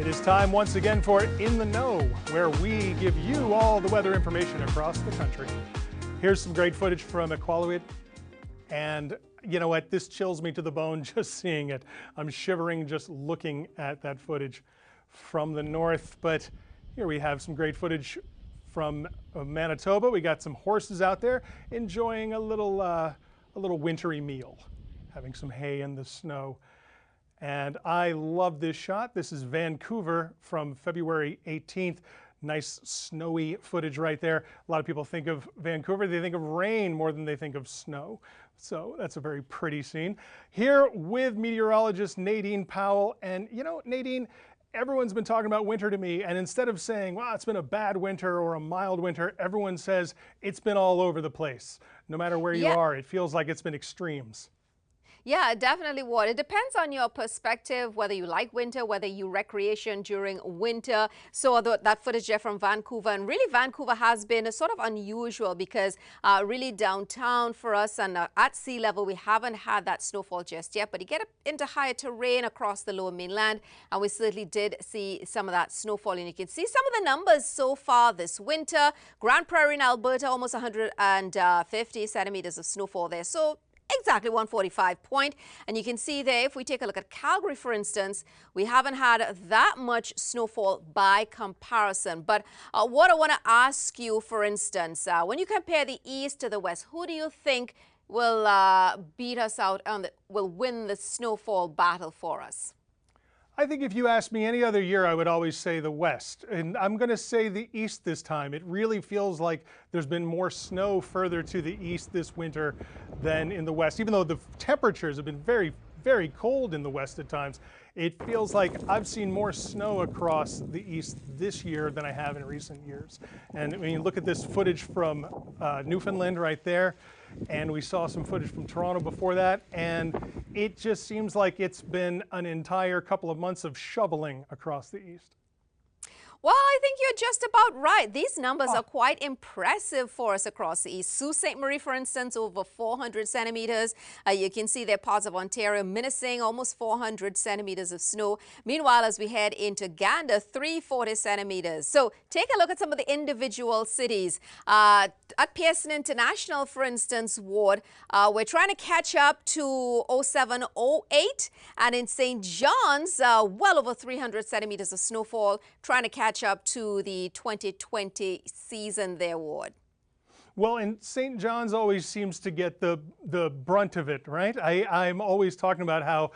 It is time once again for In the Know, where we give you all the weather information across the country. Here's some great footage from Iqaluit, and you know what? This chills me to the bone just seeing it. I'm shivering just looking at that footage from the north. But here we have some great footage from Manitoba. We got some horses out there enjoying a little wintry meal, having some hay in the snow. And I love this shot. This is Vancouver from February 18th. Nice snowy footage right there. A lot of people think of Vancouver, they think of rain more than they think of snow. So that's a very pretty scene. Here with meteorologist Nadine Powell. And you know, Nadine, everyone's been talking about winter to me, and instead of saying, well, it's been a bad winter or a mild winter, everyone says it's been all over the place. No matter where you are, it feels like it's been extremes. Yeah, it definitely would. It depends on your perspective, whether you like winter, whether you recreation during winter. So that footage there from Vancouver, and really Vancouver has been sort of unusual because really downtown for us and at sea level, we haven't had that snowfall just yet, but you get into higher terrain across the lower mainland, and we certainly did see some of that snowfall. And you can see some of the numbers so far this winter. Grand Prairie in Alberta, almost 150 centimeters of snowfall there. So exactly 145 point. And you can see there, if we take a look at Calgary, for instance, we haven't had that much snowfall by comparison. But what I want to ask you, for instance, when you compare the east to the west, who do you think will beat us out on will win the snowfall battle for us? I think if you asked me any other year, I would always say the West. And I'm going to say the East this time. It really feels like there's been more snow further to the east this winter than in the West. Even though the temperatures have been very, very cold in the West at times, it feels like I've seen more snow across the East this year than I have in recent years. And when you look at this footage from Newfoundland right there, and we saw some footage from Toronto before that, and it just seems like it's been an entire couple of months of shoveling across the East. Well, I think you're just about right. These numbers are quite impressive for us across the east. Sault Ste. Marie, for instance, over 400 centimeters. You can see there parts of Ontario, Minising, almost 400 centimeters of snow. Meanwhile, as we head into Gander, 340 centimeters. So take a look at some of the individual cities. At Pearson International, for instance, Ward, we're trying to catch up to 07, 08. And in St. John's, well over 300 centimeters of snowfall, trying to catch up to the 2020 season there, Ward. Well, and St. John's always seems to get the brunt of it, right? I'm always talking about how,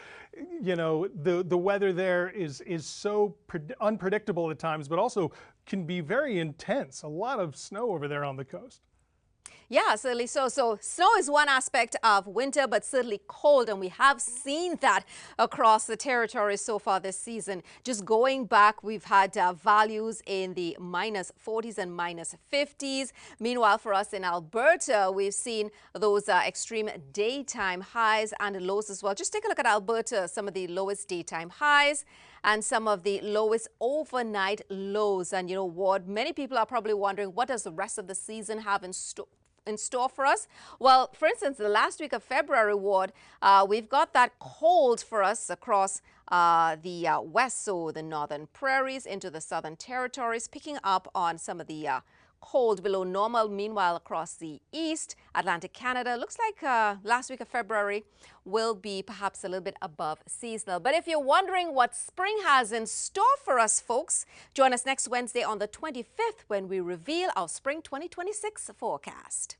you know, the weather there is so unpredictable at times, but also can be very intense. A lot of snow over there on the coast. Yeah, certainly so. So snow is one aspect of winter, but certainly cold. And we have seen that across the territory so far this season. Just going back, we've had values in the minus 40s and minus 50s. Meanwhile, for us in Alberta, we've seen those extreme daytime highs and lows as well. Just take a look at Alberta, some of the lowest daytime highs and some of the lowest overnight lows. And you know what? Many people are probably wondering, what does the rest of the season have in store for us? Well, for instance, the last week of February, Ward, we've got that cold for us across the west, so the northern prairies into the southern territories, picking up on some of the cold below normal. Meanwhile, across the east, Atlantic Canada, looks like last week of February will be perhaps a little bit above seasonal. But if you're wondering what spring has in store for us, folks, join us next Wednesday on the 25th when we reveal our spring 2026 forecast.